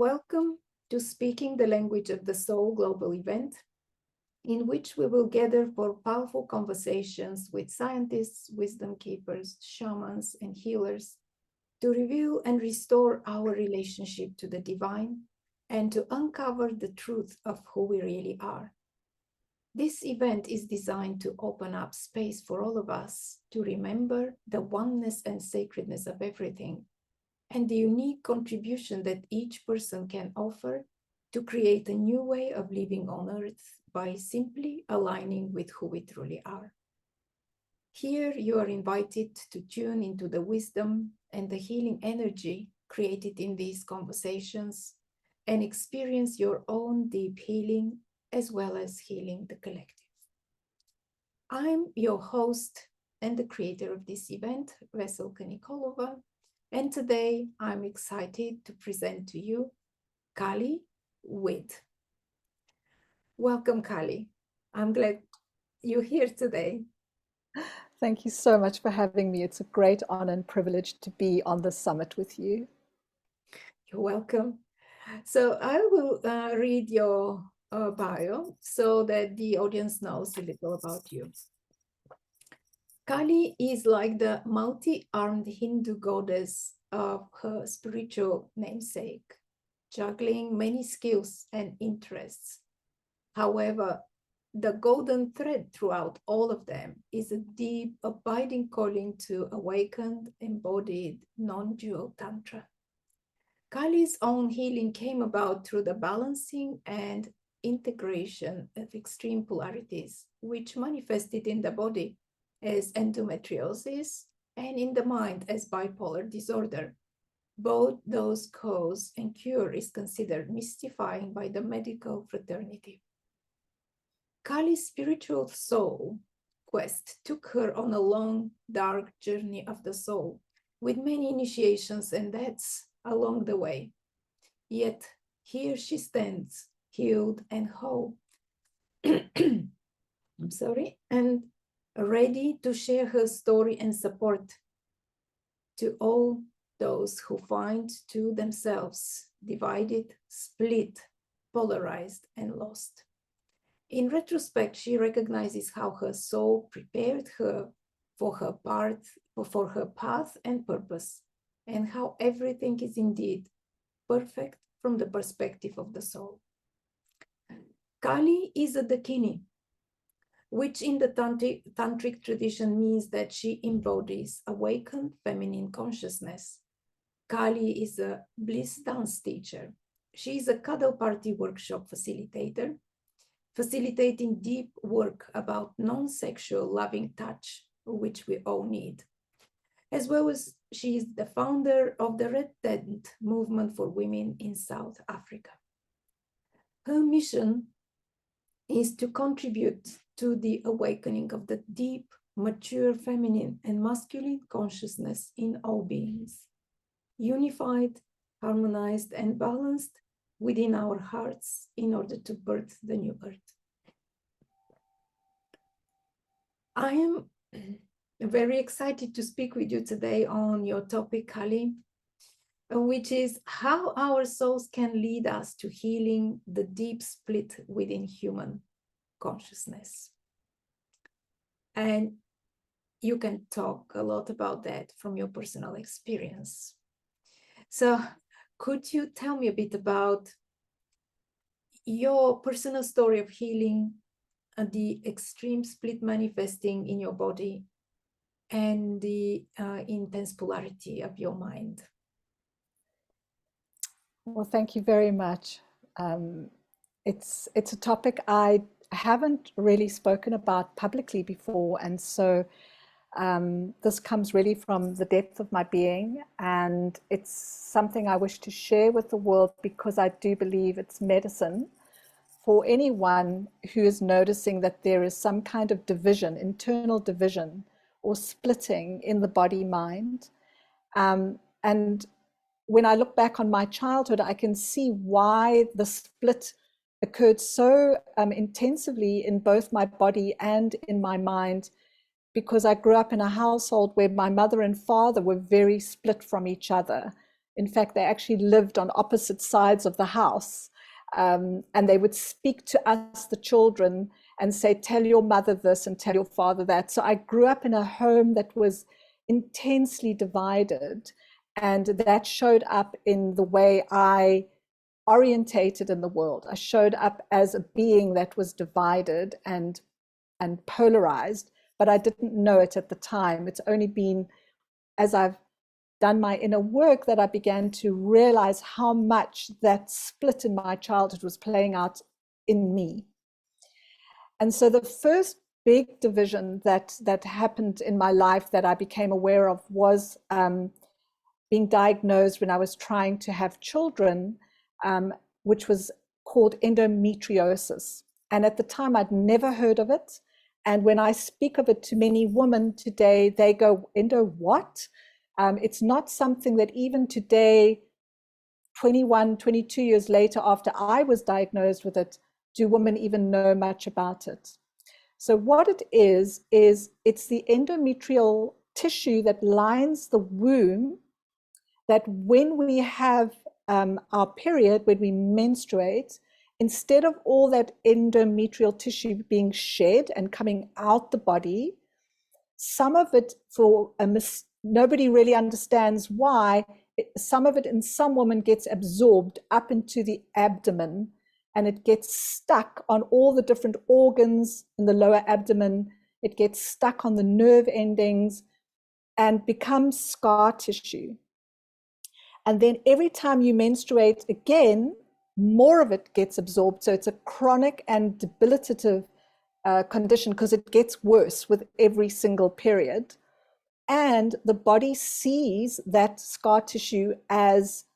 Welcome to Speaking the Language of the Soul global event, in which we will gather for powerful conversations with scientists, wisdom keepers, shamans, and healers to reveal and restore our relationship to the divine and to uncover the truth of who we really are. This event is designed to open up space for all of us to remember the oneness and sacredness of everything and the unique contribution that each person can offer to create a new way of living on Earth by simply aligning with who we truly are. Here you are invited to tune into the wisdom and the healing energy created in these conversations and experience your own deep healing as well as healing the collective. I'm your host and the creator of this event, Veselka Nikolova, and today I'm excited to present to you Kali with. Welcome, Kali. I'm glad you're here today. Thank you so much for having me. It's a great honor and privilege to be on this summit with you. You're welcome. So I will read your bio so that the audience knows a little about you. Kali is like the multi-armed Hindu goddess of her spiritual namesake, juggling many skills and interests. However, the golden thread throughout all of them is a deep, abiding calling to awakened, embodied, non-dual Tantra. Kali's own healing came about through the balancing and integration of extreme polarities, which manifested in the body as endometriosis and in the mind as bipolar disorder. Both those cause and cure is considered mystifying by the medical fraternity. Kali's spiritual soul quest took her on a long, dark journey of the soul, with many initiations and deaths along the way. Yet here she stands, healed and whole. I'm sorry, and ready to share her story and support to all those who find to themselves divided, split, polarized, and lost. In retrospect, she recognizes how her soul prepared her for her path and purpose, and how everything is indeed perfect from the perspective of the soul. Kali is a Dakini, which in the tantric tradition means that she embodies awakened feminine consciousness. Kali is a bliss dance teacher. She is a cuddle party workshop facilitator, facilitating deep work about non-sexual loving touch, which we all need. As well as she is the founder of the Red Tent movement for women in South Africa. Her mission is to contribute to the awakening of the deep, mature feminine and masculine consciousness in all beings, unified, harmonized, and balanced within our hearts in order to birth the new earth. I am very excited to speak with you today on your topic, Kali, which is how our souls can lead us to healing the deep split within human consciousness. And you can talk a lot about that from your personal experience. So could you tell me a bit about your personal story of healing and the extreme split manifesting in your body and the intense polarity of your mind? Well, thank you very much. It's a topic I haven't really spoken about publicly before, and so this comes really from the depth of my being, and it's something I wish to share with the world because I do believe it's medicine for anyone who is noticing that there is some kind of division, internal division or splitting in the body-mind. And when I look back on my childhood, I can see why the split occurred so intensively in both my body and in my mind, because I grew up in a household where my mother and father were very split from each other In fact, they actually lived on opposite sides of the house. And they would speak to us, the children, and say, tell your mother this and tell your father that. So I grew up in a home that was intensely divided, and that showed up in the way I orientated in the world. I showed up as a being that was divided and polarized, but I didn't know it at the time. It's only been as I've done my inner work that I began to realize how much that split in my childhood was playing out in me. And so the first big division that happened in my life that I became aware of was being diagnosed when I was trying to have children, which was called endometriosis. And at the time, I'd never heard of it. And when I speak of it to many women today, they go, endo what? It's not something that even today, 21, 22 years later, after I was diagnosed with it, do women even know much about it. So what it is it's the endometrial tissue that lines the womb, that when we have our period, when we menstruate, instead of all that endometrial tissue being shed and coming out the body, some of it, nobody really understands why, some of it in some women gets absorbed up into the abdomen, and it gets stuck on all the different organs in the lower abdomen. It gets stuck on the nerve endings and becomes scar tissue. And then every time you menstruate again, more of it gets absorbed. So it's a chronic and debilitative condition, because it gets worse with every single period. And the body sees that scar tissue as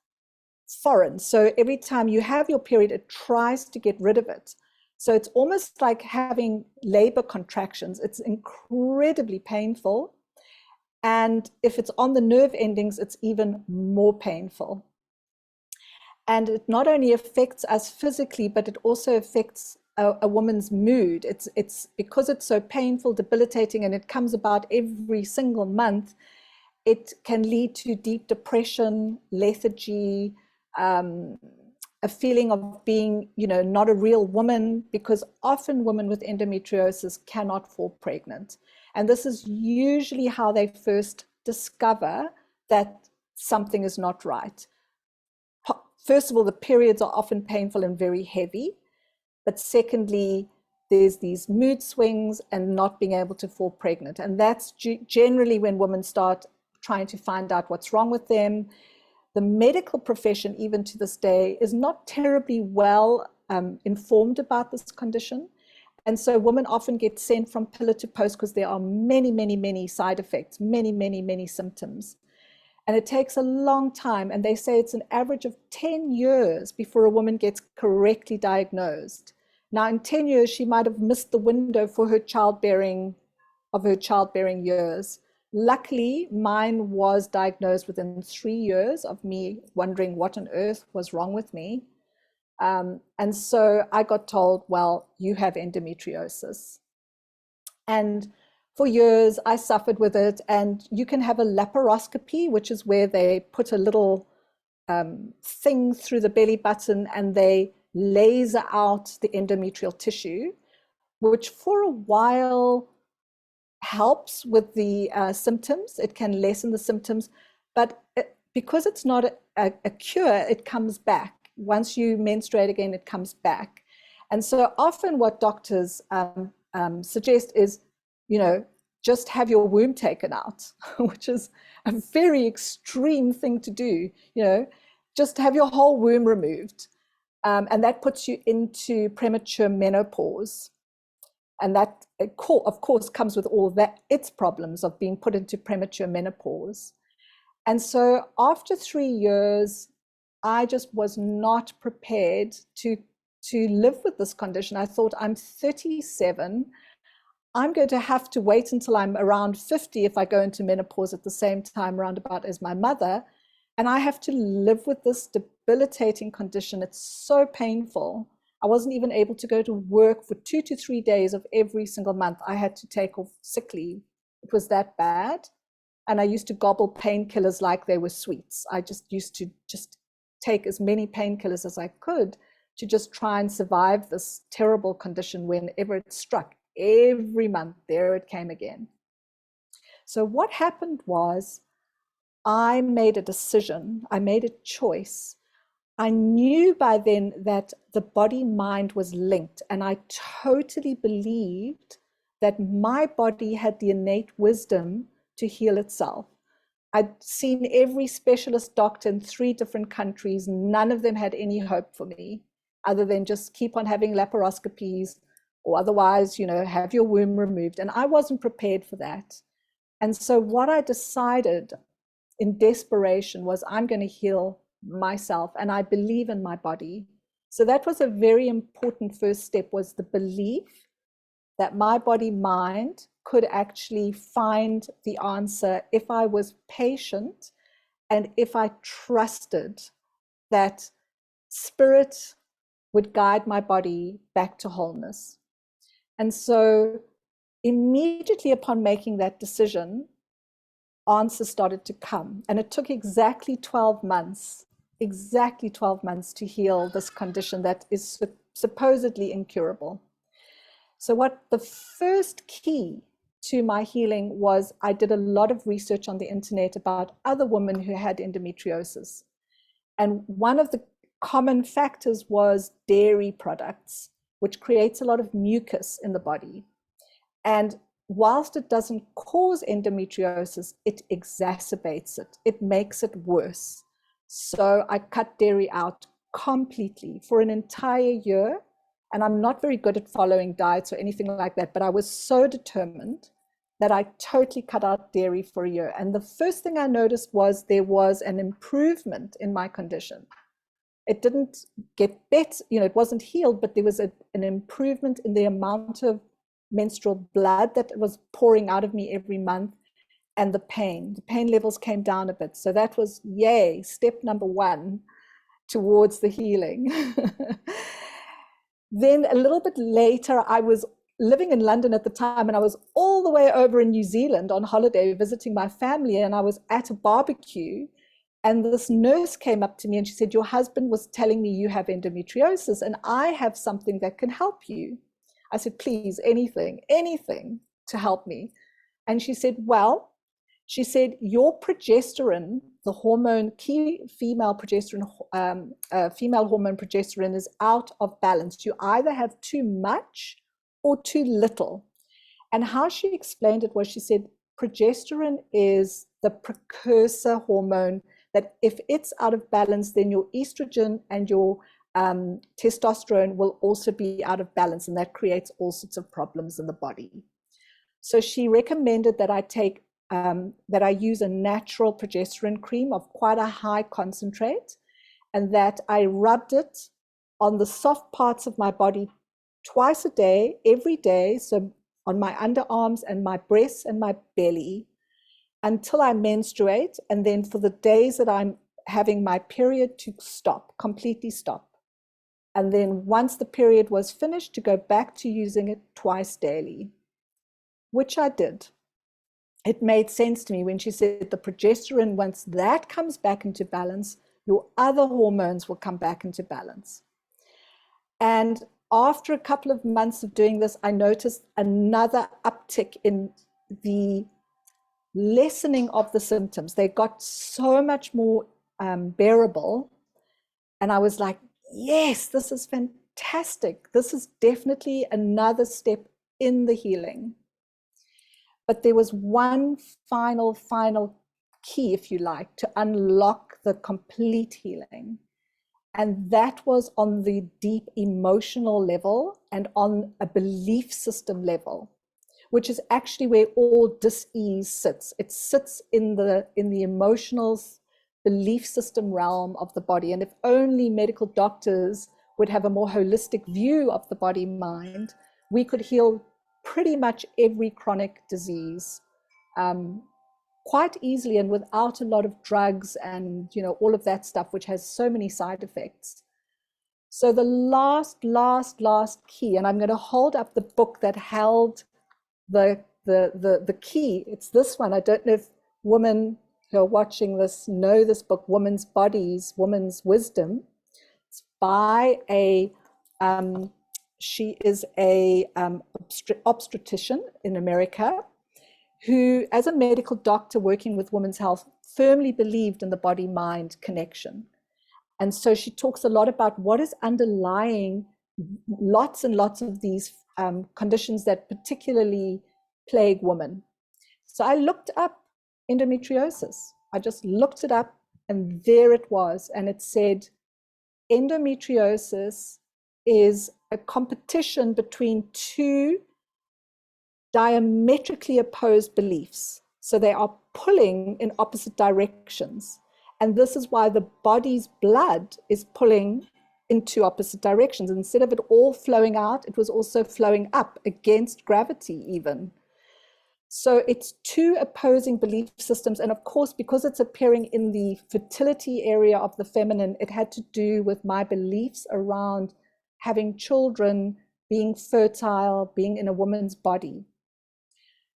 foreign. So every time you have your period, it tries to get rid of it. So it's almost like having labor contractions. It's incredibly painful. And if it's on the nerve endings, it's even more painful. And it not only affects us physically, but it also affects a woman's mood. It's because it's so painful, debilitating, and it comes about every single month, it can lead to deep depression, lethargy, a feeling of being, not a real woman, because often women with endometriosis cannot fall pregnant. And this is usually how they first discover that something is not right. First of all, the periods are often painful and very heavy. But secondly, there's these mood swings and not being able to fall pregnant. And that's generally when women start trying to find out what's wrong with them. The medical profession, even to this day, is not terribly well informed about this condition. And so women often get sent from pillar to post because there are many, many, many side effects, many, many, many symptoms. And it takes a long time. And they say it's an average of 10 years before a woman gets correctly diagnosed. Now, in 10 years, she might have missed the window for her childbearing years. Luckily, mine was diagnosed within 3 years of me wondering what on earth was wrong with me. And so I got told, well, you have endometriosis. And for years, I suffered with it. And you can have a laparoscopy, which is where they put a little thing through the belly button and they laser out the endometrial tissue, which for a while helps with the symptoms. It can lessen the symptoms, but because it's not a cure, it comes back. Once you menstruate again, it comes back. And so often what doctors suggest is, just have your womb taken out, which is a very extreme thing to do, just have your whole womb removed. And that puts you into premature menopause. And that, of course, comes with all that its problems of being put into premature menopause. And so after 3 years, I just was not prepared to live with this condition. I thought, I'm 37. I'm going to have to wait until I'm around 50 if I go into menopause at the same time roundabout as my mother. And I have to live with this debilitating condition. It's so painful. I wasn't even able to go to work for 2 to 3 days of every single month. I had to take off sick leave. It was that bad. And I used to gobble painkillers like they were sweets. I just used to just take as many painkillers as I could to just try and survive this terrible condition whenever it struck. Every month, there it came again. So what happened was I made a decision, I made a choice. I knew by then that the body-mind was linked, and I totally believed that my body had the innate wisdom to heal itself. I'd seen every specialist doctor in 3 different countries. None of them had any hope for me other than just keep on having laparoscopies or otherwise, have your womb removed. And I wasn't prepared for that. And so what I decided in desperation was I'm going to heal myself, and I believe in my body. So that was a very important first step, was the belief that my body mind could actually find the answer if I was patient and if I trusted that spirit would guide my body back to wholeness. And so immediately upon making that decision, answers started to come. And it took exactly 12 months to heal this condition that is supposedly incurable. So what the first key to my healing was, I did a lot of research on the internet about other women who had endometriosis. And one of the common factors was dairy products, which creates a lot of mucus in the body. And whilst it doesn't cause endometriosis, it exacerbates it. It makes it worse. So I cut dairy out completely for an entire year. And I'm not very good at following diets or anything like that, but I was so determined that I totally cut out dairy for a year. And the first thing I noticed was there was an improvement in my condition. It didn't get better, it wasn't healed, but there was an improvement in the amount of menstrual blood that was pouring out of me every month, and the pain levels came down a bit. So that was, yay, step number 1 towards the healing. Then a little bit later, I was living in London at the time, and I was all the way over in New Zealand on holiday visiting my family, and I was at a barbecue, and this nurse came up to me and she said, your husband was telling me you have endometriosis, and I have something that can help you. I said, please, anything to help me. And she said, your progesterone, the hormone, key female progesterone, female hormone progesterone, is out of balance. You either have too much or too little. And how she explained it was, she said, progesterone is the precursor hormone that if it's out of balance, then your estrogen and your testosterone will also be out of balance, and that creates all sorts of problems in the body. So she recommended that I use a natural progesterone cream of quite a high concentrate, and that I rubbed it on the soft parts of my body twice a day, every day, so on my underarms and my breasts and my belly, until I menstruate, and then for the days that I'm having my period to stop, completely stop. And then once the period was finished, to go back to using it twice daily, which I did. It made sense to me when she said the progesterone, once that comes back into balance, your other hormones will come back into balance. And after a couple of months of doing this, I noticed another uptick in the lessening of the symptoms. They got so much more bearable. And I was like, yes, this is fantastic. This is definitely another step in the healing. But there was one final key, if you like, to unlock the complete healing. And that was on the deep emotional level and on a belief system level, which is actually where all dis-ease sits. It sits in the emotional belief system realm of the body. And if only medical doctors would have a more holistic view of the body mind, we could heal pretty much every chronic disease quite easily and without a lot of drugs and all of that stuff, which has so many side effects. So the last key, and I'm going to hold up the book that held the key. It's this one. I don't know if women who are watching this know this book, Women's Bodies, Women's Wisdom. It's by she is a obstetrician in America who, as a medical doctor working with women's health, firmly believed in the body-mind connection. And so she talks a lot about what is underlying lots and lots of these conditions that particularly plague women. So I looked up endometriosis. I just looked it up, and there it was. And it said, endometriosis is a competition between two diametrically opposed beliefs. So they are pulling in opposite directions. And this is why the body's blood is pulling in two opposite directions. Instead of it all flowing out, it was also flowing up against gravity even. So it's two opposing belief systems. And of course, because it's appearing in the fertility area of the feminine, it had to do with my beliefs around having children, being fertile, being in a woman's body.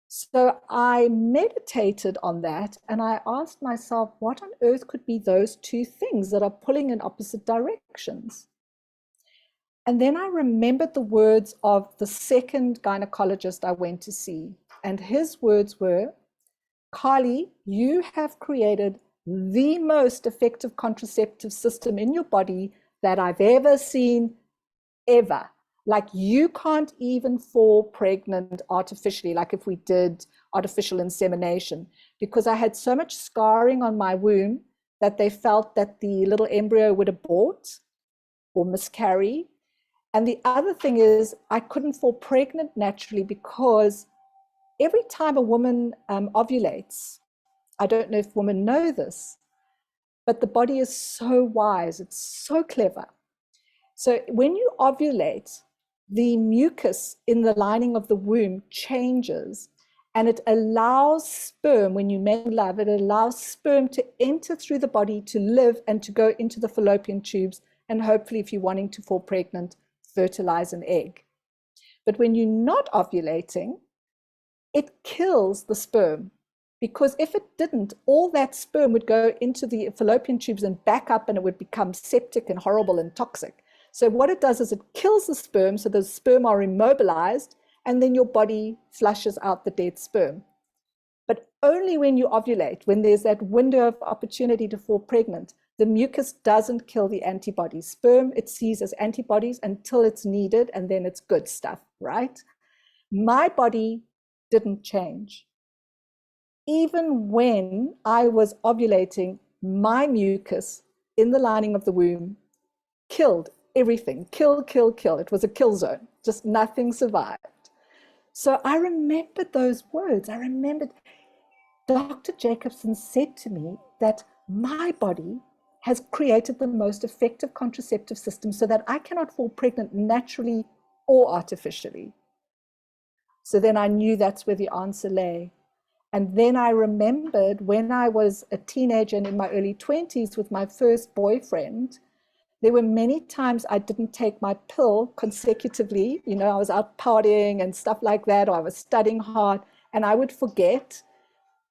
So I meditated on that, and I asked myself, what on earth could be those two things that are pulling in opposite directions? And then I remembered the words of the second gynecologist I went to see. And his words were, Kali, you have created the most effective contraceptive system in your body that I've ever seen, ever. Like, you can't even fall pregnant artificially, like if we did artificial insemination, because I had so much scarring on my womb that they felt that the little embryo would abort or miscarry. And the other thing is, I couldn't fall pregnant naturally because every time a woman ovulates, I don't know if women know this, but the body is so wise, it's so clever. So when you ovulate, the mucus in the lining of the womb changes, and it allows sperm, when you make love, it allows sperm to enter through the body, to live, and to go into the fallopian tubes, and hopefully, if you're wanting to fall pregnant, fertilize an egg. But when you're not ovulating, it kills the sperm, because if it didn't, all that sperm would go into the fallopian tubes and back up, and it would become septic and horrible and toxic. So what it does is it kills the sperm, so the sperm are immobilized, and then your body flushes out the dead sperm. But only when you ovulate, when there's that window of opportunity to fall pregnant, the mucus doesn't kill the antibodies. Sperm, it sees as antibodies until it's needed, and then it's good stuff, right? My body didn't change. Even when I was ovulating, my mucus in the lining of the womb killed everything. Kill, kill, kill. It was a kill zone. Just nothing survived. So I remembered those words. I remembered Dr. Jacobson said to me that my body has created the most effective contraceptive system so that I cannot fall pregnant naturally or artificially. So then I knew that's where the answer lay. And then I remembered when I was a teenager and in my early 20s with my first boyfriend, there were many times I didn't take my pill consecutively. You know, I was out partying and stuff like that, or I was studying hard, and I would forget.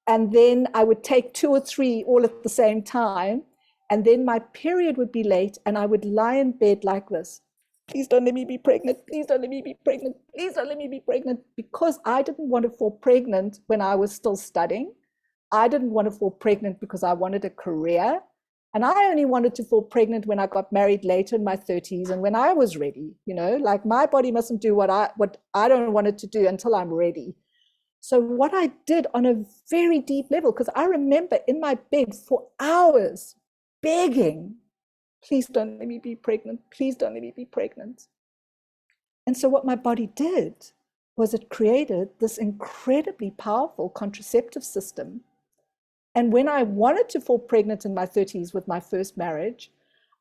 And then I would take 2 or 3 all at the same time. And then my period would be late, and I would lie in bed like this. Please don't let me be pregnant. Please don't let me be pregnant. Please don't let me be pregnant. Because I didn't want to fall pregnant when I was still studying. I didn't want to fall pregnant because I wanted a career. And I only wanted to fall pregnant when I got married later in my 30s and when I was ready. You know, like, my body mustn't do what I don't want it to do until I'm ready. So what I did on a very deep level, because I remember in my bed for hours begging, please don't let me be pregnant. Please don't let me be pregnant. And so what my body did was it created this incredibly powerful contraceptive system. And when I wanted to fall pregnant in my 30s with my first marriage,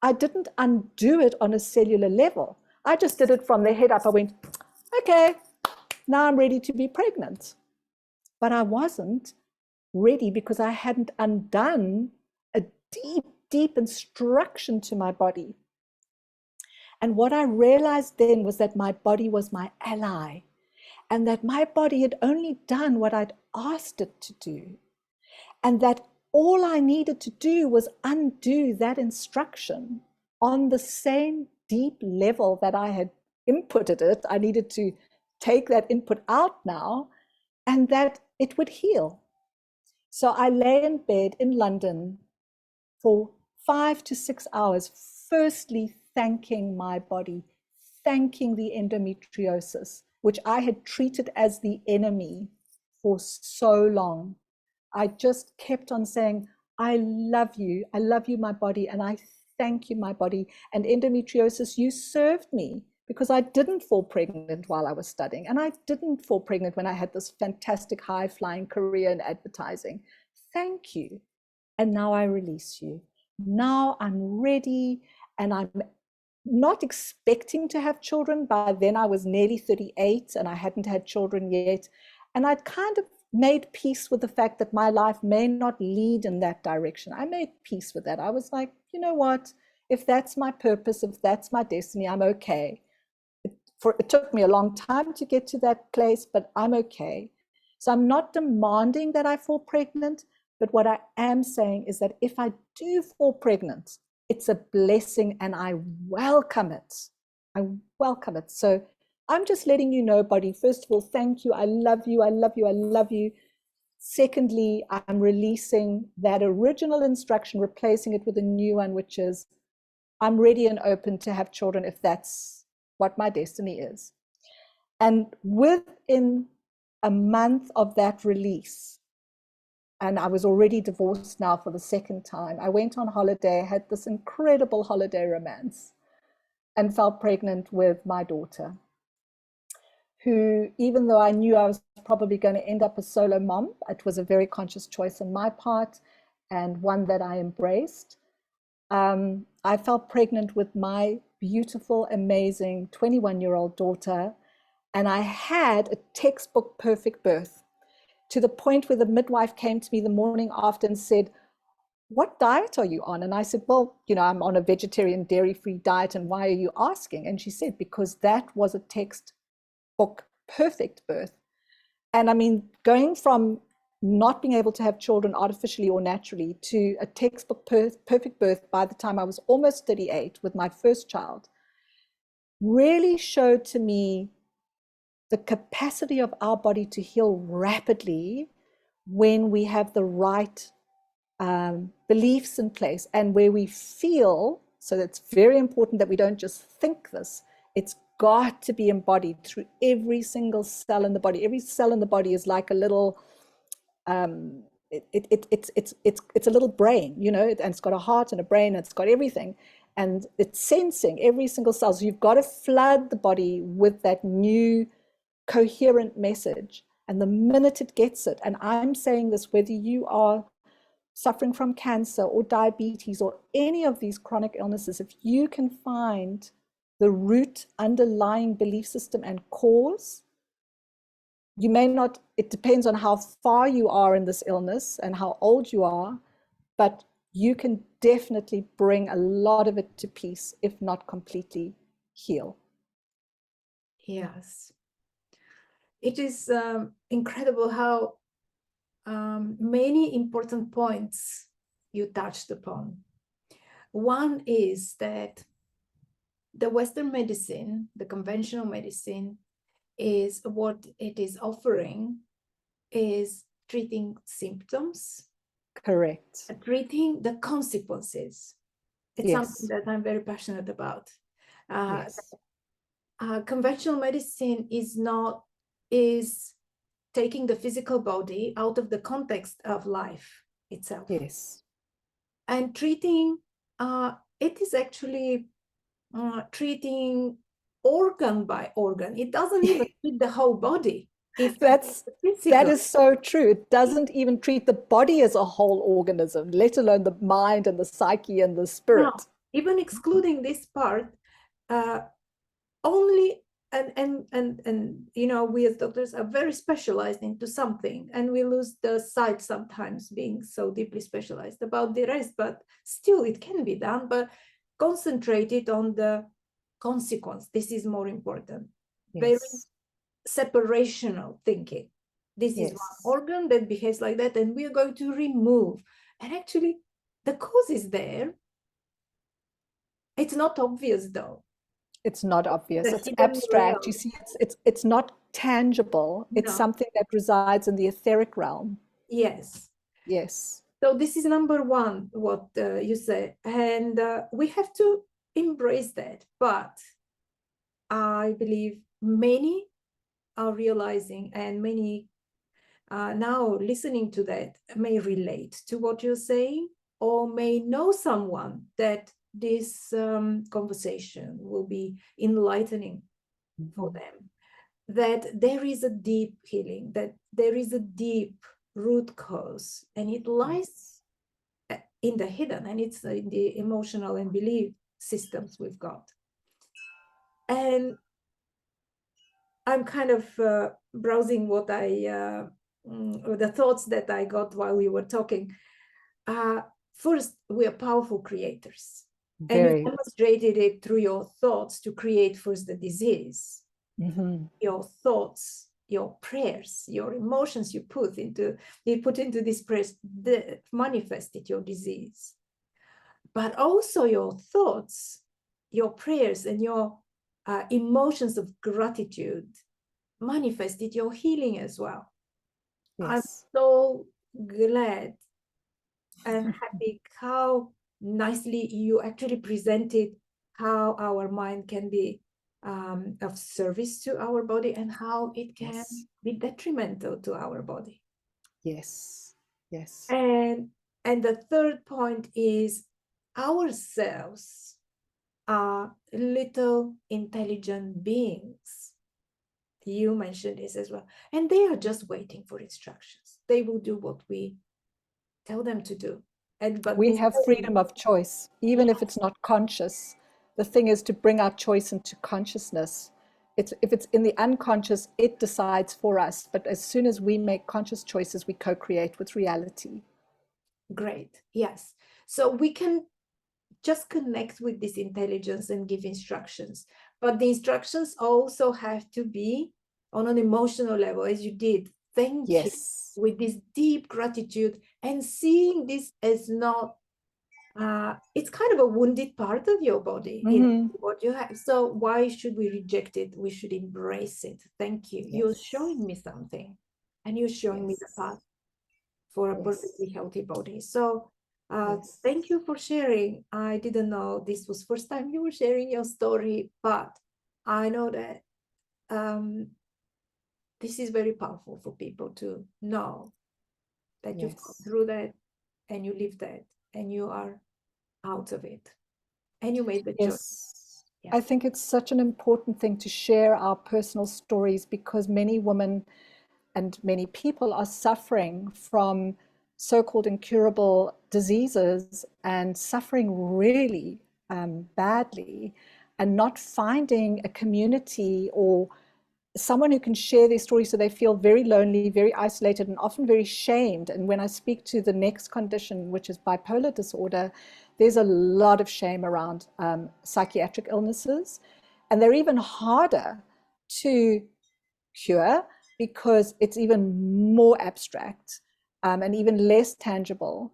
I didn't undo it on a cellular level. I just did it from the head up. I went, okay, now I'm ready to be pregnant. But I wasn't ready because I hadn't undone a deep, deep instruction to my body. And what I realized then was that my body was my ally, and that my body had only done what I'd asked it to do. and that all I needed to do was undo that instruction on the same deep level that I had inputted it. I needed to take that input out now, and that it would heal. So I lay in bed in London for 5 to 6 hours, firstly thanking my body, thanking the endometriosis, which I had treated as the enemy for so long. I just kept on saying, I love you, my body, and I thank you, my body. And endometriosis, you served me, because I didn't fall pregnant while I was studying, and I didn't fall pregnant when I had this fantastic high-flying career in advertising. Thank you. And now I release you. Now I'm ready, and I'm not expecting to have children. By then I was nearly 38 and I hadn't had children yet. And I'd kind of made peace with the fact that my life may not lead in that direction. I made peace with that. I was like, you know what? If that's my purpose, if that's my destiny, I'm okay. It took me a long time to get to that place, but I'm okay. So I'm not demanding that I fall pregnant, but what I am saying is that if I do fall pregnant, it's a blessing and I welcome it. I welcome it. So I'm just letting you know, body, first of all, thank you. I love you. I love you. I love you. Secondly, I'm releasing that original instruction, replacing it with a new one, which is I'm ready and open to have children if that's what my destiny is. And within a month of that release, and I was already divorced now for the second time, I went on holiday, had this incredible holiday romance, and fell pregnant with my daughter, who, even though I knew I was probably going to end up a solo mom, it was a very conscious choice on my part and one that I embraced. I fell pregnant with my beautiful, amazing 21-year-old daughter, and I had a textbook perfect birth, to the point where the midwife came to me the morning after and said, what diet are you on? And I said, well, I'm on a vegetarian, dairy-free diet, and why are you asking? And she said, because that was a textbook perfect birth. And I mean, going from not being able to have children artificially or naturally to a textbook perfect birth by the time I was almost 38 with my first child, really showed to me the capacity of our body to heal rapidly when we have the right beliefs in place and where we feel. So it's very important that we don't just think this. It's got to be embodied through every single cell in the body. Every cell in the body is like a little, it's a little brain, and it's got a heart and a brain, and it's got everything. And it's sensing every single cell. So you've got to flood the body with that new coherent message. And the minute it gets it, and I'm saying this, whether you are suffering from cancer or diabetes or any of these chronic illnesses, if you can find the root underlying belief system and cause, you may not, it depends on how far you are in this illness and how old you are, but you can definitely bring a lot of it to peace, if not completely heal. Yes. It is incredible how many important points you touched upon. One is that the Western medicine, the conventional medicine, is what it is offering is treating symptoms. Correct. Treating the consequences. It's something that I'm very passionate about. Conventional medicine is taking the physical body out of the context of life itself. Yes. And treating, it is actually treating organ by organ. It doesn't even treat the whole body. That is so true. It doesn't even treat the body as a whole organism, let alone the mind and the psyche and the spirit. No, even excluding this part, only and we as doctors are very specialized into something, and we lose the sight sometimes being so deeply specialized about the rest, but still it can be done, but concentrated on the consequence. This is more important. Very separational thinking. This is one Yes. organ that behaves like that, and we are going to remove. And actually, the cause is there. It's not obvious though. It's not obvious. The It's hidden abstract. You realm. see, it's not tangible. It's No. something that resides in the etheric realm. Yes. Yes. So this is number one, what you say, and we have to embrace that. But I believe many are realizing, and many now listening to that may relate to what you're saying, or may know someone that this conversation will be enlightening for them. That there is a deep healing, that there is a deep root cause, and it lies Yes. in the hidden, and it's in the emotional and belief systems we've got. And I'm kind of browsing what the thoughts that I got while we were talking. First, we are powerful creators, and you Very. demonstrated it through your thoughts to create first the disease. Your thoughts, your prayers, your emotions you put into this prayers, manifested your disease. But also your thoughts, your prayers, and your emotions of gratitude manifested your healing as well. I'm Yes. so glad and happy how nicely you actually presented how our mind can be of service to our body, and how it can Yes. be detrimental to our body. Yes. Yes. And the third point is, ourselves are little intelligent beings. You mentioned this as well. And they are just waiting for instructions. They will do what we tell them to do. But We this have freedom of choice, even if it's not conscious. The thing is to bring our choice into consciousness. If it's in the unconscious, it decides for us. But as soon as we make conscious choices, we co-create with reality. great. Yes. So we can just connect with this intelligence and give instructions. But the instructions also have to be on an emotional level, as you did. Thank you, Yes. with this deep gratitude, and seeing this as not, it's kind of a wounded part of your body in what you have. So why should we reject it? We should embrace it. Thank you. You're Yes. showing me something, and you're showing me the Yes. path for a Yes. perfectly healthy body. So Yes. thank you for sharing. I didn't know this was first time you were sharing your story, but I know that this is very powerful for people to know that you've gone Yes. through that, and you live that, and you are out of it, and you made the choice. Yes. Yeah, I think it's such an important thing to share our personal stories, because many women and many people are suffering from so-called incurable diseases and suffering really badly, and not finding a community or someone who can share their story. So they feel very lonely, very isolated, and often very shamed. And when I speak to the next condition, which is bipolar disorder, there's a lot of shame around psychiatric illnesses, and they're even harder to cure because it's even more abstract and even less tangible.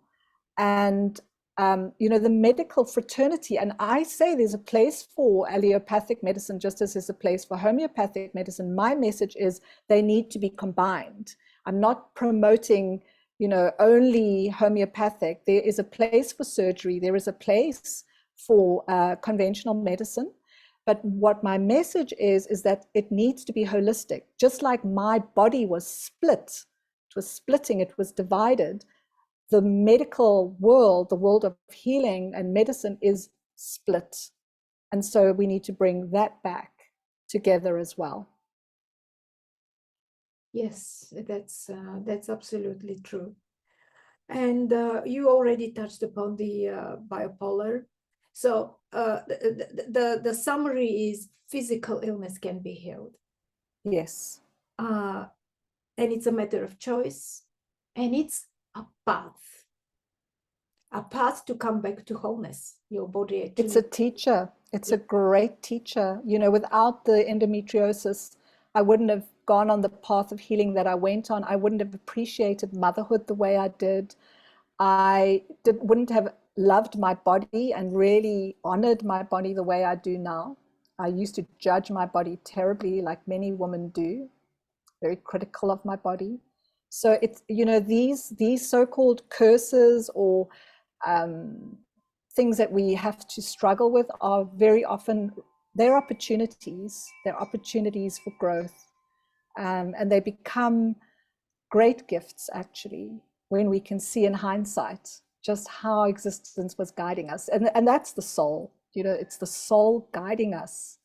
And the medical fraternity, and I say there's a place for allopathic medicine just as there's a place for homeopathic medicine. My message is they need to be combined. I'm not promoting only homeopathic. There is a place for surgery, there is a place for conventional medicine. But what my message is that it needs to be holistic. Just like my body was split, it was splitting, it was divided. The medical world, the world of healing and medicine, is split. And so we need to bring that back together as well. yes, that's absolutely true. And you already touched upon the bipolar. So the summary is, physical illness can be healed. Yes. And it's a matter of choice, and it's a path to come back to wholeness. Your body It's a actually, teacher. It's yeah, a great teacher. Without the endometriosis, I wouldn't have gone on the path of healing that I went on, I wouldn't have appreciated motherhood the way I did. Wouldn't have loved my body and really honored my body the way I do now. I used to judge my body terribly, like many women do, very critical of my body. So it's, you know, these so-called curses or things that we have to struggle with are very often, they're opportunities. They're opportunities for growth. And they become great gifts, actually, when we can see in hindsight just how existence was guiding us. And that's the soul, you know, it's the soul guiding us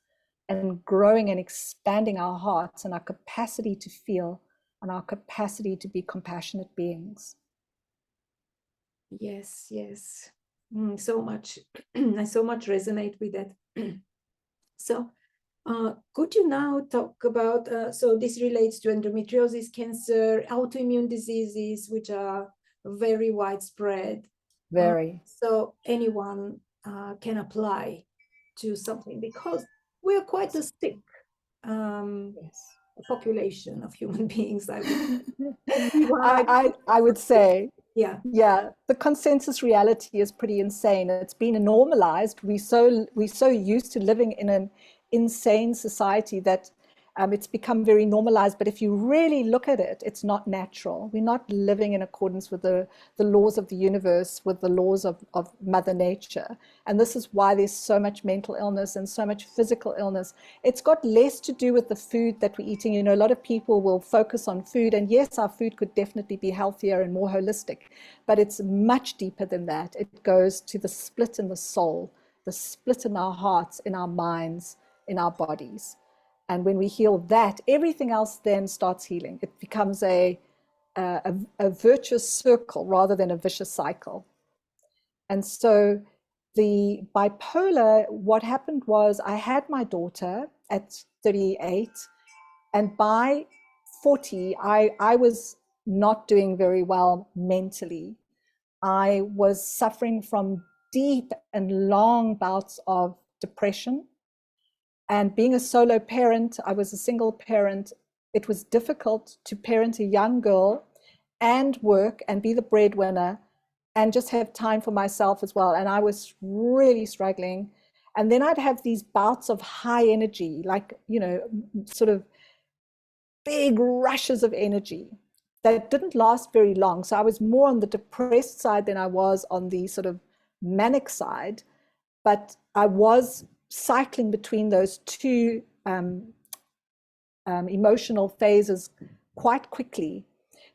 and growing and expanding our hearts and our capacity to feel and our capacity to be compassionate beings. Yes, yes. So much. I so much resonate with that. So could you now talk about, so this relates to endometriosis, cancer, autoimmune diseases, which are very widespread. Very. So anyone can apply to something because we are quite a sick Yes. population of human beings, I would. I would say, Yeah. yeah, the consensus reality is pretty insane. It's been normalized. We're so used to living in an insane society that it's become very normalized. But if you really look at it, it's not natural. We're not living in accordance with the laws of the universe, with the laws of Mother Nature. And this is why there's so much mental illness and so much physical illness. It's got less to do with the food that we're eating. You know, a lot of people will focus on food. And yes, our food could definitely be healthier and more holistic. But it's much deeper than that. It goes to the split in the soul, the split in our hearts, in our minds, in our bodies. And when we heal that, everything else then starts healing. It becomes a virtuous circle rather than a vicious cycle. And so the bipolar, what happened was I had my daughter at 38, and by 40, I was not doing very well mentally. I was suffering from deep and long bouts of depression. And being a solo parent, I was a single parent. It was difficult to parent a young girl and work and be the breadwinner and just have time for myself as well. And I was really struggling. And then I'd have these bouts of high energy, like, you know, sort of big rushes of energy that didn't last very long. So I was more on the depressed side than I was on the sort of manic side. But I was cycling between those two emotional phases quite quickly.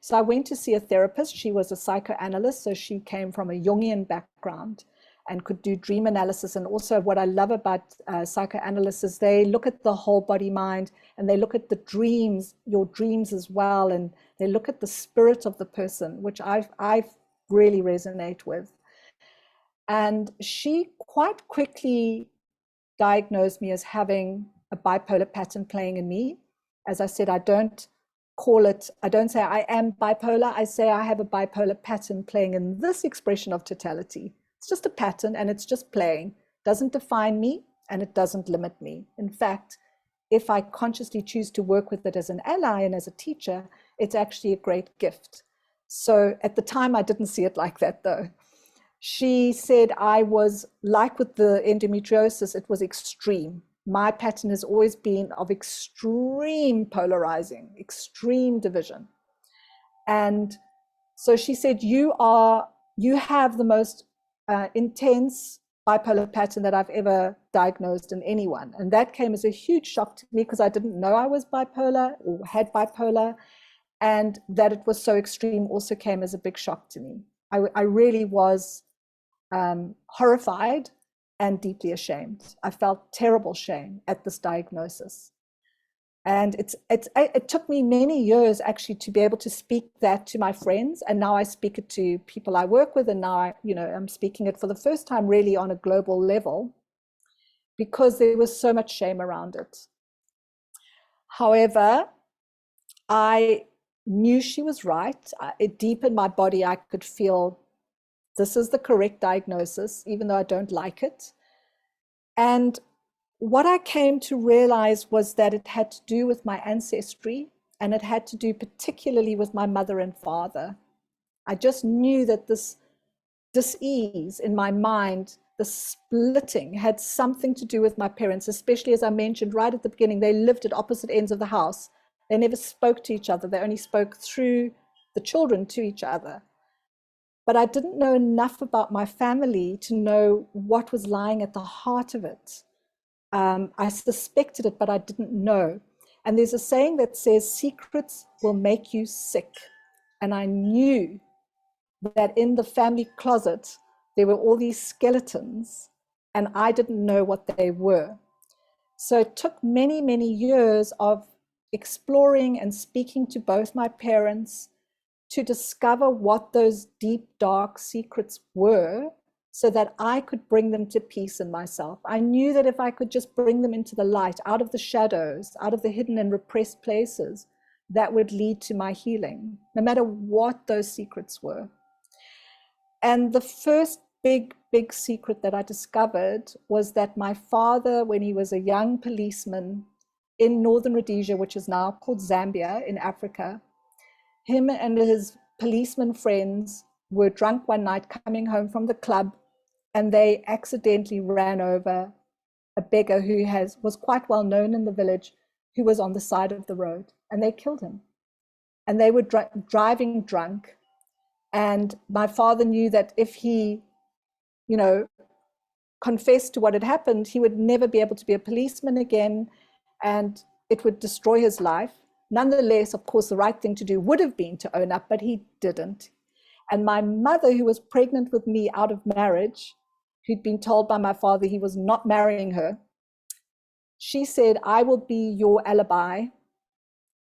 So I went to see a therapist. She was a psychoanalyst, so she came from a Jungian background and could do dream analysis. And also what I love about psychoanalysts is they look at the whole body mind, and they look at the dreams, your dreams as well, and they look at the spirit of the person, which I really resonate with. And she quite quickly diagnosed me as having a bipolar pattern playing in me. As I said, I don't say I am bipolar. I say I have a bipolar pattern playing in this expression of totality. It's just a pattern and it's just playing. It doesn't define me and it doesn't limit me. In fact, if I consciously choose to work with it as an ally and as a teacher, it's actually a great gift. So at the time, I didn't see it like that though. She said I was, like with the endometriosis, it was extreme. My pattern has always been of extreme polarizing, extreme division. And so she said, you have the most intense bipolar pattern that I've ever diagnosed in anyone. And that came as a huge shock to me because I didn't know I was bipolar or had bipolar. And that it was so extreme also came as a big shock to me. I really was horrified and deeply ashamed. I felt terrible shame at this diagnosis. And it took me many years actually to be able to speak that to my friends. And now I speak it to people I work with. And now I'm speaking it for the first time really on a global level because there was so much shame around it. However, I knew she was right. Deep in my body, I could feel this is the correct diagnosis, even though I don't like it. And what I came to realize was that it had to do with my ancestry and it had to do particularly with my mother and father. I just knew that this dis-ease in my mind, the splitting, had something to do with my parents, especially as I mentioned right at the beginning, they lived at opposite ends of the house. They never spoke to each other. They only spoke through the children to each other. But I didn't know enough about my family to know what was lying at the heart of it. I suspected it, but I didn't know. And there's a saying that says, secrets will make you sick. And I knew that in the family closet, there were all these skeletons, and I didn't know what they were. So it took many, many years of exploring and speaking to both my parents to discover what those deep, dark secrets were, so that I could bring them to peace in myself. I knew that if I could just bring them into the light, out of the shadows, out of the hidden and repressed places, that would lead to my healing, no matter what those secrets were. And the first big, big secret that I discovered was that my father, when he was a young policeman in northern Rhodesia, which is now called Zambia in Africa, him and his policeman friends were drunk one night coming home from the club, and they accidentally ran over a beggar who was quite well known in the village, who was on the side of the road, and they killed him. And they were driving drunk. And my father knew that if he, confessed to what had happened, he would never be able to be a policeman again, and it would destroy his life. Nonetheless, of course, the right thing to do would have been to own up, but he didn't. And my mother, who was pregnant with me out of marriage, who'd been told by my father he was not marrying her, she said, I will be your alibi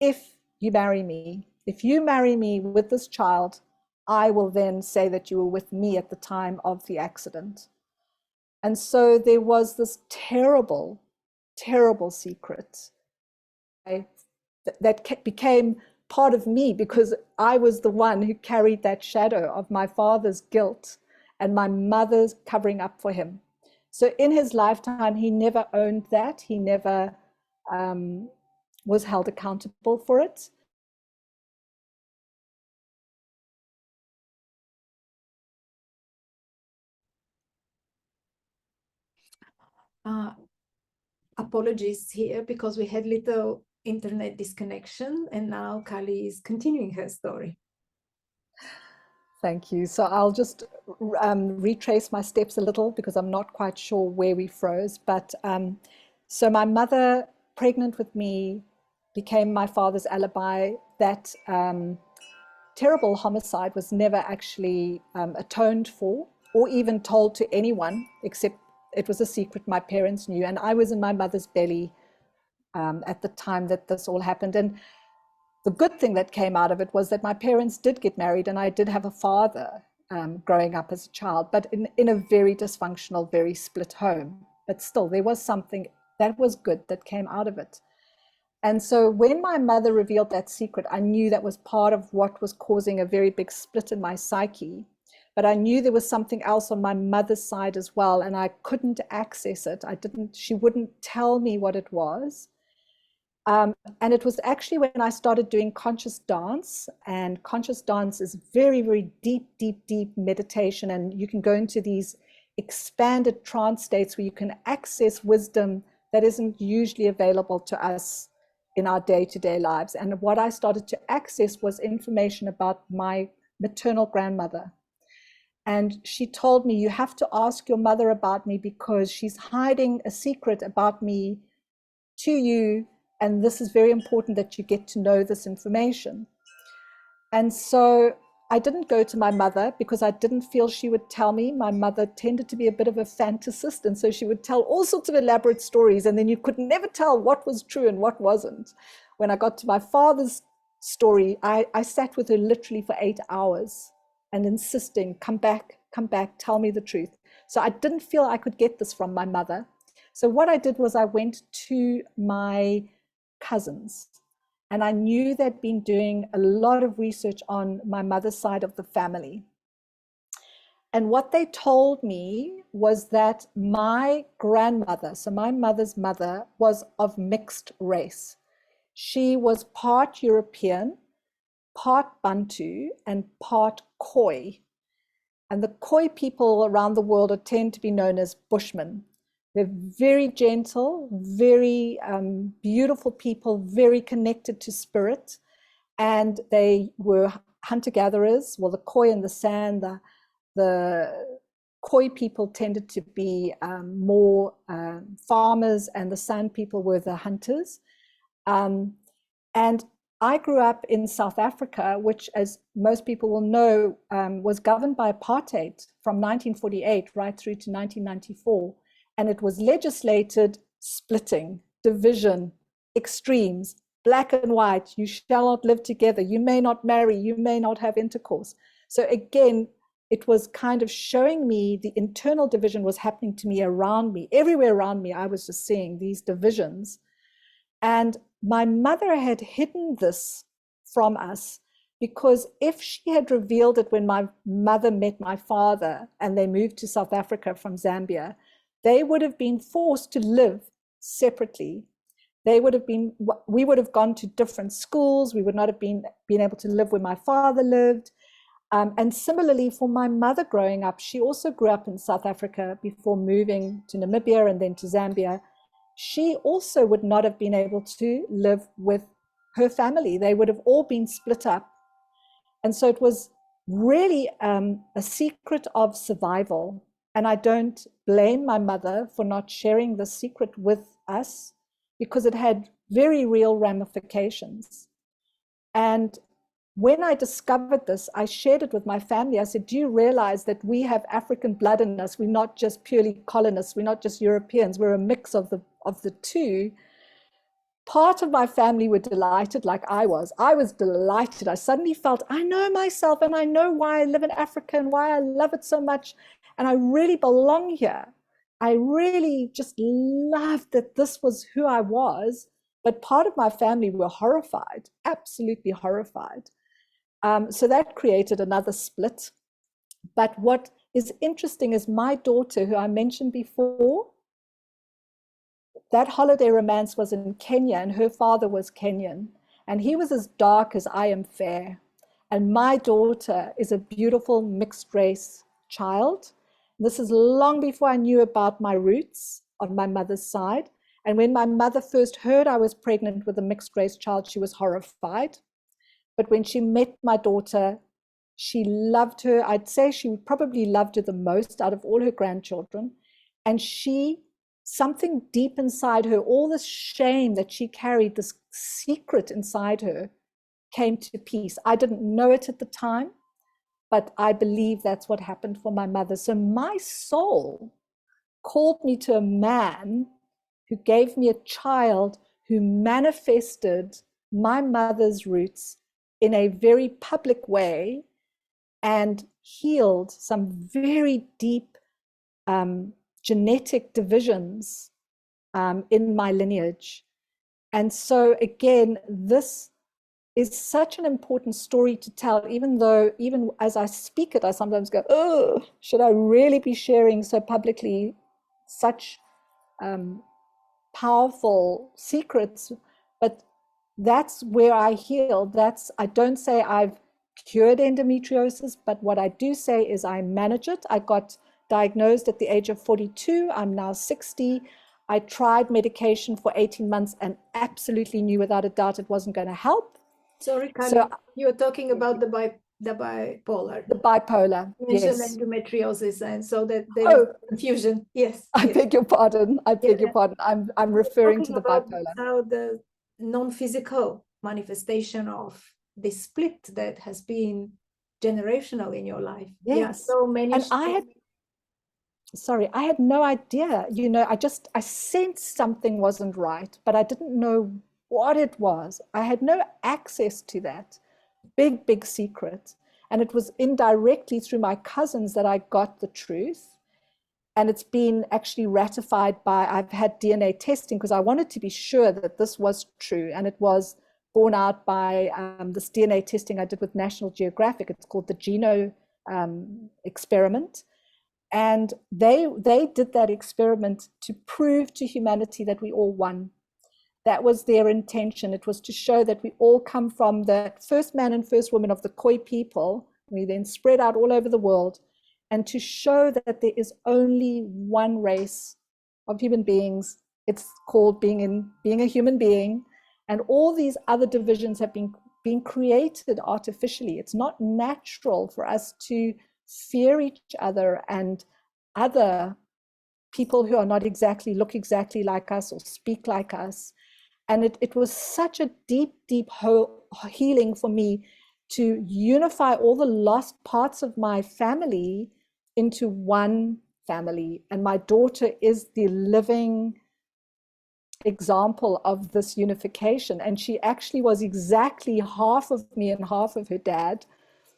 if you marry me. If you marry me with this child, I will then say that you were with me at the time of the accident. And so there was this terrible, terrible secret that became part of me, because I was the one who carried that shadow of my father's guilt and my mother's covering up for him. So in his lifetime, he never owned that. He never was held accountable for it. Apologies here because we had little internet disconnection, and now Kali is continuing her story. Thank you. So I'll just retrace my steps a little, because I'm not quite sure where we froze. But so my mother, pregnant with me, became my father's alibi. That terrible homicide was never actually atoned for, or even told to anyone, except it was a secret my parents knew. And I was in my mother's belly at the time that this all happened. And the good thing that came out of it was that my parents did get married, and I did have a father growing up as a child, but in a very dysfunctional, very split home. But still, there was something that was good that came out of it. And so when my mother revealed that secret, I knew that was part of what was causing a very big split in my psyche. But I knew there was something else on my mother's side as well, and I couldn't access it. She wouldn't tell me what it was. And it was actually when I started doing conscious dance, and conscious dance is very, very deep, deep, deep meditation. And you can go into these expanded trance states where you can access wisdom that isn't usually available to us in our day-to-day lives. And what I started to access was information about my maternal grandmother. And she told me, you have to ask your mother about me, because she's hiding a secret about me to you. And this is very important that you get to know this information. And so I didn't go to my mother, because I didn't feel she would tell me. My mother tended to be a bit of a fantasist, and so she would tell all sorts of elaborate stories, and then you could never tell what was true and what wasn't. When I got to my father's story, I sat with her literally for 8 hours and insisting, come back, tell me the truth. So I didn't feel I could get this from my mother. So what I did was I went to my cousins, and I knew they'd been doing a lot of research on my mother's side of the family. And what they told me was that my grandmother, so my mother's mother, was of mixed race. She was part European, part Bantu, and part Khoi. And the Khoi people around the world tend to be known as Bushmen. They're very gentle, very beautiful people, very connected to spirit. And they were hunter-gatherers. Well, the Khoi and the San, the Khoi people tended to be more farmers, and the San people were the hunters. And I grew up in South Africa, which, as most people will know, was governed by apartheid from 1948 right through to 1994. And it was legislated splitting, division, extremes, black and white. You shall not live together. You may not marry. You may not have intercourse. So again, it was kind of showing me the internal division was happening to me around me. Everywhere around me, I was just seeing these divisions. And my mother had hidden this from us, because if she had revealed it when my mother met my father and they moved to South Africa from Zambia, they would have been forced to live separately. We would have gone to different schools. We would not have been able to live where my father lived. And similarly for my mother growing up, she also grew up in South Africa before moving to Namibia and then to Zambia. She also would not have been able to live with her family. They would have all been split up. And so it was really a secret of survival. And I don't blame my mother for not sharing the secret with us, because it had very real ramifications. And when I discovered this, I shared it with my family. I said, do you realize that we have African blood in us? We're not just purely colonists. We're not just Europeans. We're a mix of the two. Part of my family were delighted, like I was. I was delighted. I suddenly felt, I know myself, and I know why I live in Africa and why I love it so much. And I really belong here. I really just loved that this was who I was. But part of my family were horrified, absolutely horrified. So that created another split. But what is interesting is my daughter, who I mentioned before, that holiday romance was in Kenya, and her father was Kenyan, and he was as dark as I am fair. And my daughter is a beautiful mixed race child. This is long before I knew about my roots on my mother's side. And when my mother first heard I was pregnant with a mixed race child, she was horrified. But when she met my daughter, she loved her. I'd say she probably loved her the most out of all her grandchildren. And something deep inside her, all this shame that she carried, this secret inside her, came to peace. I didn't know it at the time, but I believe that's what happened for my mother. So my soul called me to a man who gave me a child who manifested my mother's roots in a very public way and healed some very deep genetic divisions in my lineage. And so again, this is such an important story to tell, even as I speak it, I sometimes go, oh, should I really be sharing so publicly such powerful secrets? But that's where I heal. I don't say I've cured endometriosis, but what I do say is I manage it. I got diagnosed at the age of 42. I'm now 60. I tried medication for 18 months and absolutely knew without a doubt it wasn't going to help. Sorry, Kali, you're talking about the bipolar. The bipolar, you mentioned yes. endometriosis, and so that there is confusion. Yes. I beg your pardon. I beg your pardon. I'm referring to the bipolar. How the non-physical manifestation of the split that has been generational in your life. Yes. Yeah, so many. And I had no idea, I sensed something wasn't right, but I didn't know what it was. I had no access to that big secret. And it was indirectly through my cousins that I got the truth. And it's been actually ratified I've had DNA testing because I wanted to be sure that this was true. And it was borne out by this DNA testing I did with National Geographic. It's called the Geno experiment. And they did that experiment to prove to humanity that we all won, That was their intention. It was to show that we all come from the first man and first woman of the Khoi people. We then spread out all over the world, and to show that there is only one race of human beings. It's called being a human being, and all these other divisions have been created artificially. It's not natural for us to fear each other and other people who are not exactly look exactly like us or speak like us. And it was such a deep healing for me to unify all the lost parts of my family into one family. And my daughter is the living example of this unification. And she actually was exactly half of me and half of her dad.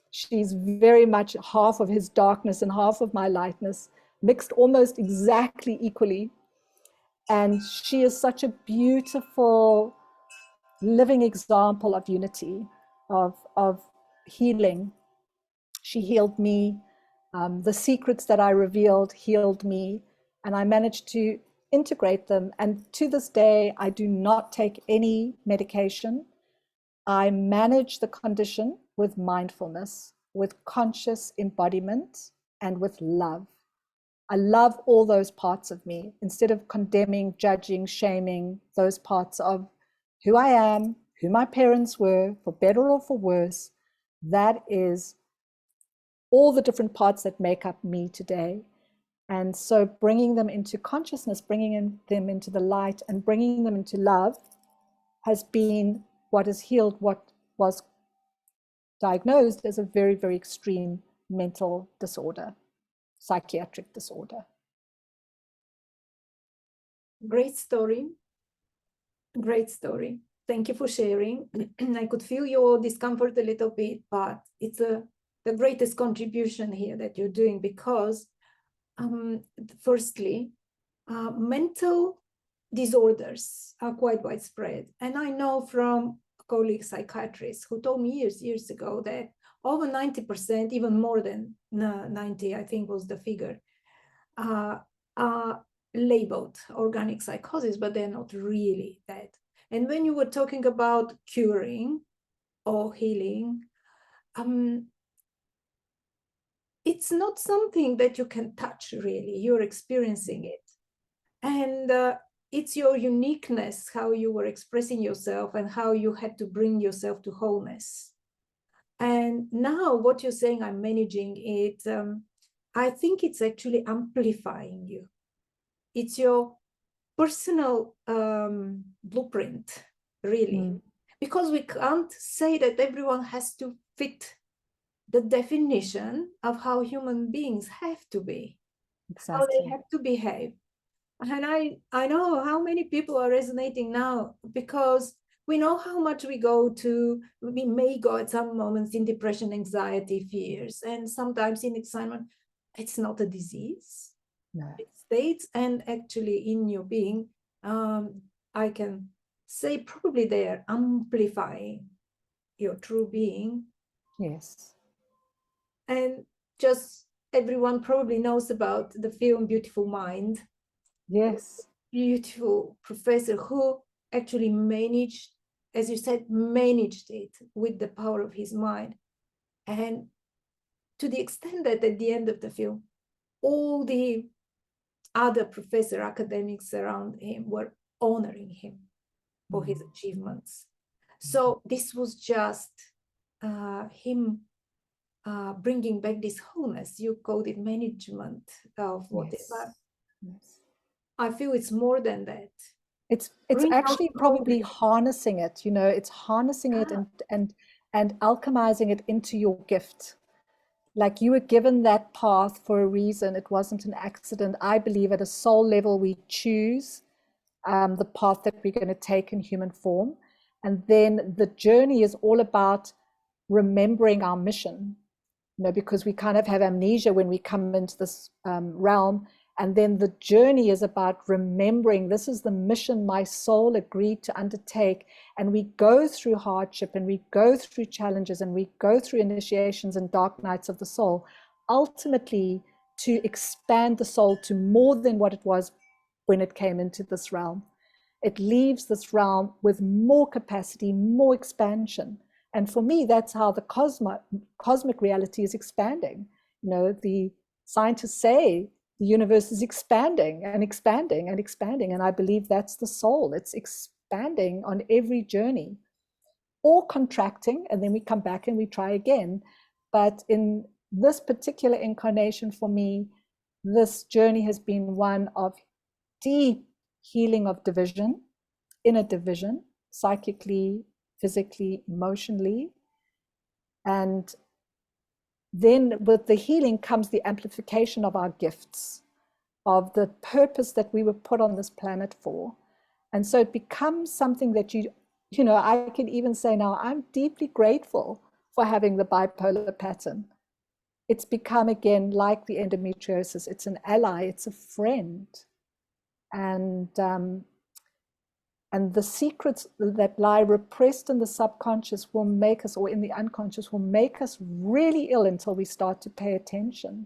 She's very much half of his darkness and half of my lightness, mixed almost exactly equally. And she is such a beautiful living example of unity, of healing. She healed me. The secrets that I revealed healed me, and I managed to integrate them. And to this day, I do not take any medication. I manage the condition with mindfulness, with conscious embodiment, and with love. I love all those parts of me instead of condemning, judging, shaming those parts of who I am, who my parents were, for better or for worse. That is all the different parts that make up me today. And so bringing them into consciousness, them into the light, and bringing them into love has been what has healed what was diagnosed as a very, very extreme mental disorder, psychiatric disorder. Great story. Great story. Thank you for sharing. I could feel your discomfort a little bit, but it's the greatest contribution here that you're doing, because firstly, mental disorders are quite widespread. And I know from colleague psychiatrists who told me years ago that over 90%, even more than 90, I think was the figure, are labeled organic psychosis, but they're not really that. And when you were talking about curing or healing, it's not something that you can touch, really. You're experiencing it. And it's your uniqueness, how you were expressing yourself and how you had to bring yourself to wholeness. And now what you're saying, I'm managing it, I think it's actually amplifying you. It's your personal blueprint, really. Because we can't say that everyone has to fit the definition of how human beings have to be, how they have to behave. And I know how many people are resonating now, because we know how much we may go at some moments in depression, anxiety, fears, and sometimes in excitement. It's not a disease. No. It states, and actually in your being, I can say probably they are amplifying your true being. Yes. And just everyone probably knows about the film Beautiful Mind. Yes. Beautiful professor who actually managed, as you said, managed it with the power of his mind. And to the extent that at the end of the film, all the other professor academics around him were honoring him for his achievements. So this was just him bringing back this wholeness. You called it management of whatever. Yes. I feel it's more than that. It's actually probably harnessing it, it's harnessing it and alchemizing it into your gift. Like, you were given that path for a reason. It wasn't an accident. I believe at a soul level, we choose the path that we're going to take in human form. And then the journey is all about remembering our mission, because we kind of have amnesia when we come into this realm. And then the journey is about remembering this is the mission my soul agreed to undertake. And we go through hardship, and we go through challenges, and we go through initiations and dark nights of the soul, ultimately to expand the soul to more than what it was when it came into this realm. it leaves this realm with more capacity, more expansion. And for me, that's how the cosmic reality is expanding. You know, the scientists say the universe is expanding and expanding and expanding. And I believe that's the soul. It's expanding on every journey, or contracting, and then we come back and we try again. But in this particular incarnation for me, this journey has been one of deep healing of division, inner division, psychically, physically, emotionally. And then with the healing comes the amplification of our gifts, of the purpose that we were put on this planet for. And so it becomes something that you know, I can even say now, I'm deeply grateful for having the bipolar pattern. It's become, again, like the endometriosis. It's an ally, it's a friend. And the secrets that lie repressed in the subconscious will make us, or in the unconscious, will make us really ill until we start to pay attention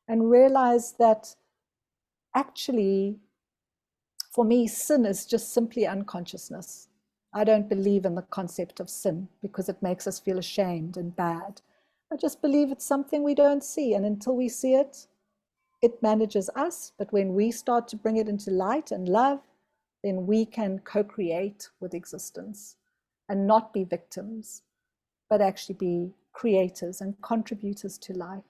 and realize that actually, for me, sin is just simply unconsciousness. I don't believe in the concept of sin because it makes us feel ashamed and bad. I just believe it's something we don't see. And until we see it, it manages us. But when we start to bring it into light and love, then we can co-create with existence and not be victims, but actually be creators and contributors to life.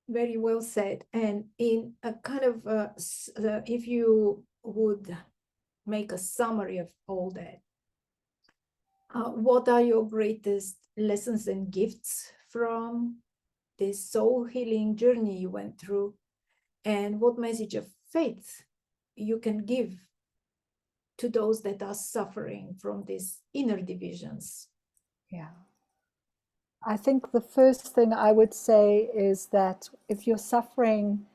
Very well said. And in a kind of, if you would make a summary of all that, what are your greatest lessons and gifts from this soul healing journey you went through? And what message of faith you can give to those that are suffering from these inner divisions? Yeah. I think the first thing I would say is that if you're suffering,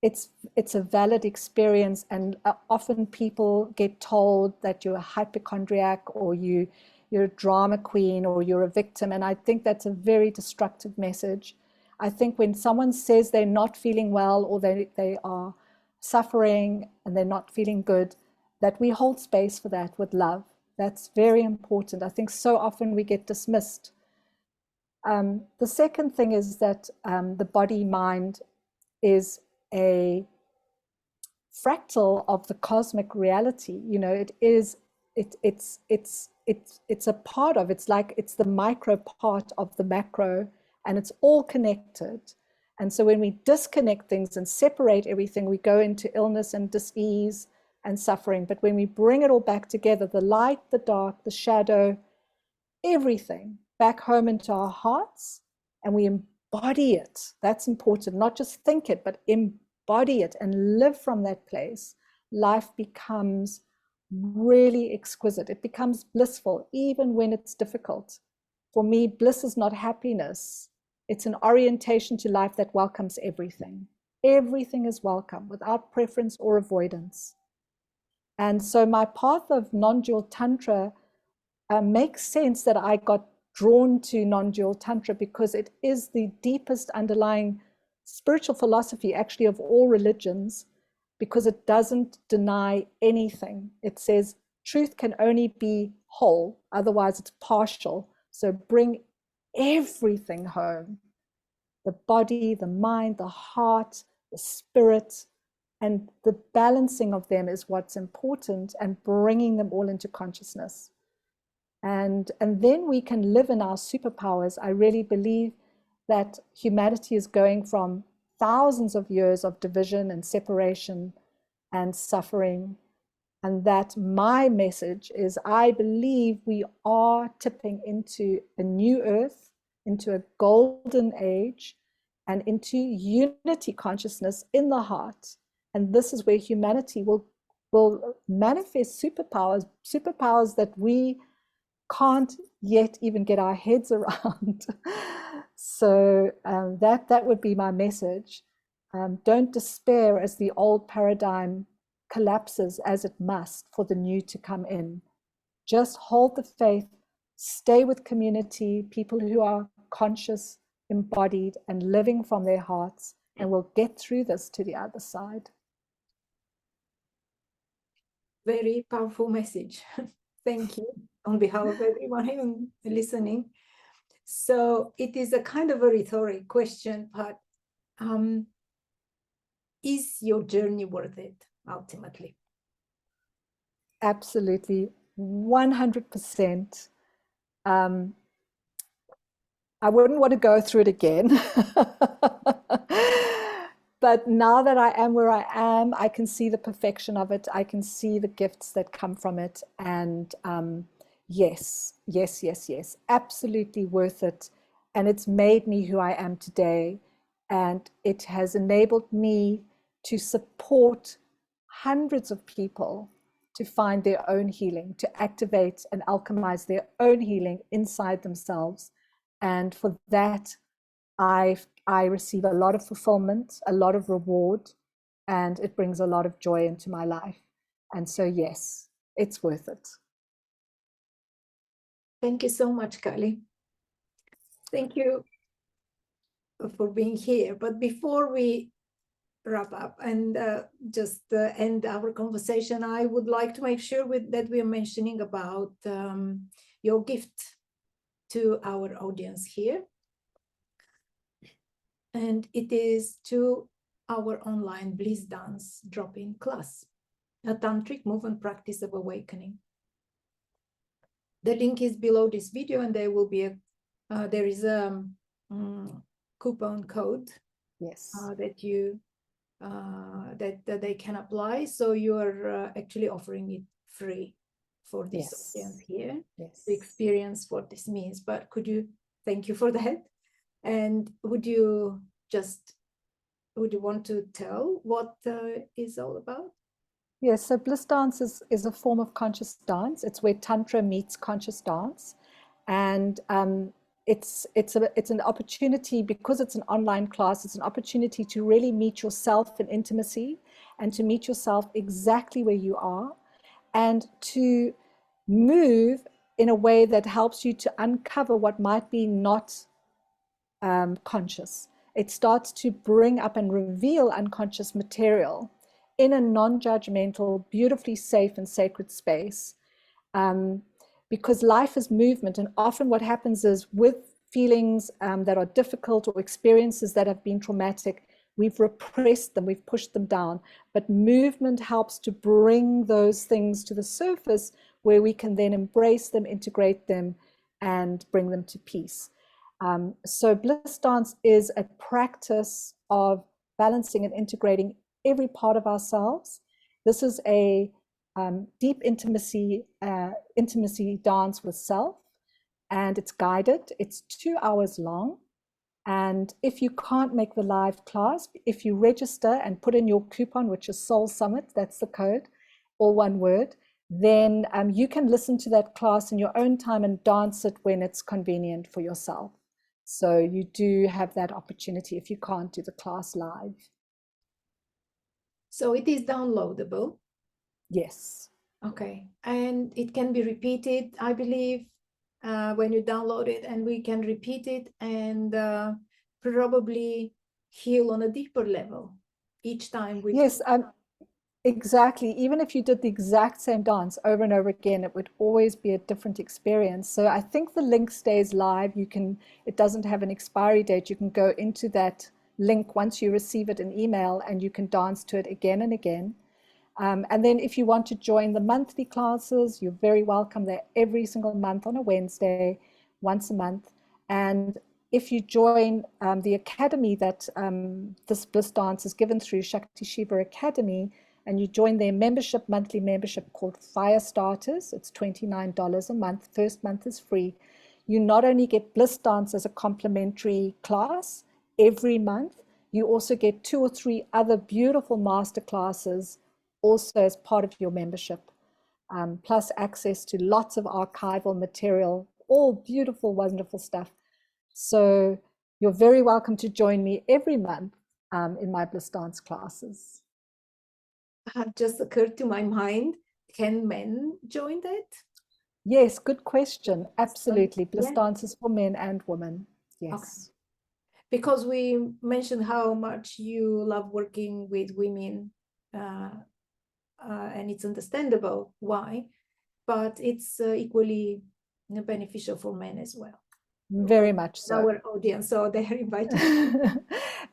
it's a valid experience, and often people get told that you're a hypochondriac, or you're a drama queen, or you're a victim, and I think that's a very destructive message. I think when someone says they're not feeling well, or they are suffering and they're not feeling good, that we hold space for that with love. That's very important. I think so often we get dismissed. The second thing is that the body-mind is a fractal of the cosmic reality. You know, it's a part of, it's like it's the micro part of the macro, and it's all connected. And so when we disconnect things and separate everything, we go into illness and dis-ease and suffering. But when we bring it all back together, the light, the dark, the shadow, everything back home into our hearts, and we embody it. That's important. Not just think it, but embody it and live from that place. Life becomes really exquisite. It becomes blissful, even when it's difficult. For me, bliss is not happiness. It's an orientation to life that welcomes everything. Everything is welcome without preference or avoidance. And so my path of non-dual tantra makes sense that I got drawn to non-dual tantra, because it is the deepest underlying spiritual philosophy, actually, of all religions, because it doesn't deny anything. It says truth can only be whole, otherwise it's partial. So bring everything home: the body, the mind, the heart, the spirit, and the balancing of them is what's important, and bringing them all into consciousness. And then we can live in our superpowers. I really believe that humanity is going from thousands of years of division and separation and suffering. And that my message is, I believe we are tipping into a new earth, into a golden age, and into unity consciousness in the heart. And this is where humanity will manifest superpowers that we can't yet even get our heads around. So that would be my message. Don't despair as the old paradigm collapses, as it must, for the new to come in. Just hold the faith, stay with community, people who are conscious, embodied, and living from their hearts, and we'll get through this to the other side. very powerful message. Thank you on behalf of everyone listening. So it is a kind of a rhetoric question, but is your journey worth it ultimately? Absolutely, 100%. I wouldn't want to go through it again. But now that I am where I am, I can see the perfection of it. I can see the gifts that come from it. And yes, yes, yes, yes, absolutely worth it. And it's made me who I am today. And it has enabled me to support hundreds of people to find their own healing, to activate and alchemize their own healing inside themselves. And for that, I receive a lot of fulfillment, a lot of reward, and it brings a lot of joy into my life. And so, yes, it's worth it. Thank you so much, Kali. Thank you for being here. But before we wrap up and just end our conversation, I would like to make sure that we are mentioning about your gift to our audience here. And it is to our online Bliss Dance drop-in class, a tantric movement practice of awakening. The link is below this video, and there will be there is a coupon code, yes, that they can apply. So you are actually offering it free for this yes, audience here, yes. to experience what this means. But could you, thank you for that. And would you want to tell what is all about? Yes, so bliss dance is a form of conscious dance. It's where Tantra meets conscious dance. And it's an opportunity, because it's an online class, it's an opportunity to really meet yourself in intimacy and to meet yourself exactly where you are, and to move in a way that helps you to uncover what might be not conscious. It starts to bring up and reveal unconscious material in a non-judgmental, beautifully safe and sacred space. Because life is movement, and often what happens is, with feelings that are difficult or experiences that have been traumatic, we've repressed them, we've pushed them down. But movement helps to bring those things to the surface, where we can then embrace them, integrate them, and bring them to peace. So bliss dance is a practice of balancing and integrating every part of ourselves. This is a deep intimacy dance with self, and it's guided. It's 2 hours long. And if you can't make the live class, if you register and put in your coupon, which is Soul Summit, that's the code, all one word, then you can listen to that class in your own time and dance it when it's convenient for yourself. So you do have that opportunity if you can't do the class live. So it is downloadable? Yes. Okay. And it can be repeated, I believe, when you download it, and we can repeat it and probably heal on a deeper level each time. Yes, exactly. Even if you did the exact same dance over and over again, it would always be a different experience. So I think the link stays live. It doesn't have an expiry date. You can go into that link once you receive it in email, and you can dance to it again and again. And then if you want to join the monthly classes, you're very welcome. They're every single month on a Wednesday, once a month. And if you join the academy that this bliss dance is given through, Shakti Shiva Academy, and you join their monthly membership called Fire Starters, it's $29 a month. First month is free. You not only get bliss dance as a complimentary class every month, you also get 2 or 3 other beautiful master classes also as part of your membership, plus access to lots of archival material, all beautiful, wonderful stuff. So you're very welcome to join me every month in my bliss dance classes. Just occurred to my mind, can men join that? Yes, good question. Absolutely. Bliss Yeah. dance is for men and women. Yes. Okay. Because we mentioned how much you love working with women and it's understandable why, but it's equally beneficial for men as well. Very much so. Our audience, so they're invited.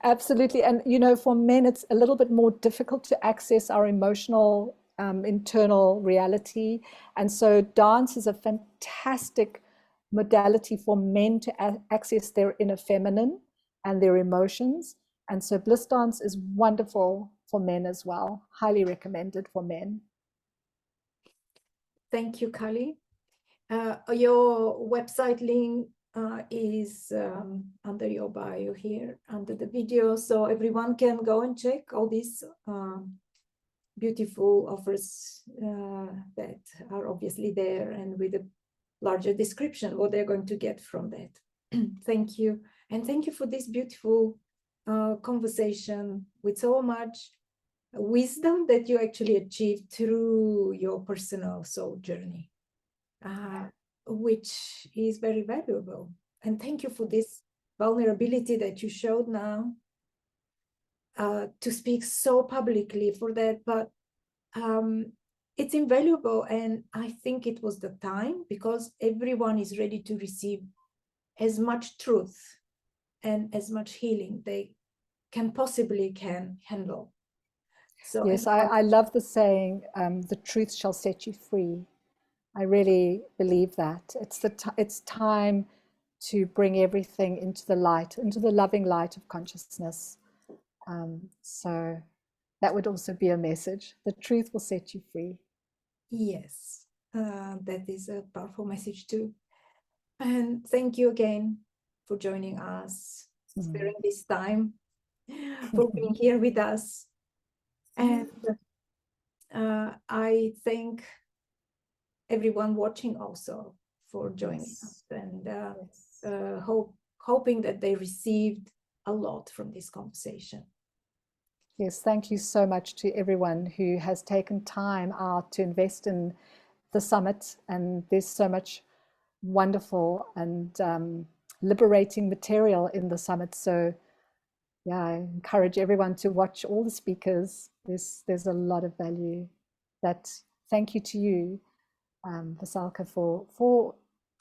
Absolutely. And, you know, for men, it's a little bit more difficult to access our emotional, internal reality. And so dance is a fantastic modality for men to access their inner feminine and their emotions. And so bliss dance is wonderful for men as well. Highly recommended for men. Thank you, Kali. Your website link is under your bio here, under the video, so everyone can go and check all these beautiful offers that are obviously there, and with a larger description what they're going to get from that. Thank you, and thank you for this beautiful conversation with so much wisdom that you actually achieved through your personal soul journey, which is very valuable. And thank you for this vulnerability that you showed now, to speak so publicly for that. But it's invaluable, and I think it was the time, because everyone is ready to receive as much truth and as much healing they can possibly handle. So yes, I love the saying, the truth shall set you free. I really believe that. It's time to bring everything into the light, into the loving light of consciousness. So that would also be a message. The truth will set you free. Yes, that is a powerful message too. And thank you again for joining us, sparing this time, for being here with us. And I thank everyone watching also for joining us, and hoping that they received a lot from this conversation. Yes, thank you so much to everyone who has taken time out to invest in the summit. And there's so much wonderful and liberating material in the summit. So yeah, I encourage everyone to watch all the speakers. There's a lot of value. Thank you to you, Veselka, for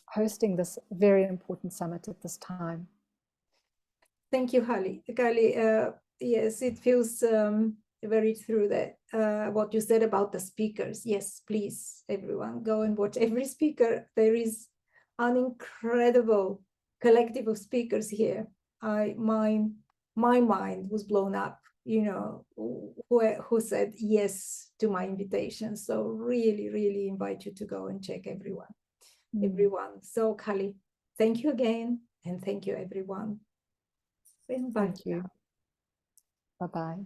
hosting this very important summit at this time. Thank you, Kali. Yes, it feels very true that what you said about the speakers. Yes, please, everyone, go and watch every speaker. There is an incredible collective of speakers here. My mind was blown up, you know, who said yes to my invitation. So really invite you to go and check everyone. So Kali, thank you again, and thank you everyone. Bye. Thank you. Bye-bye.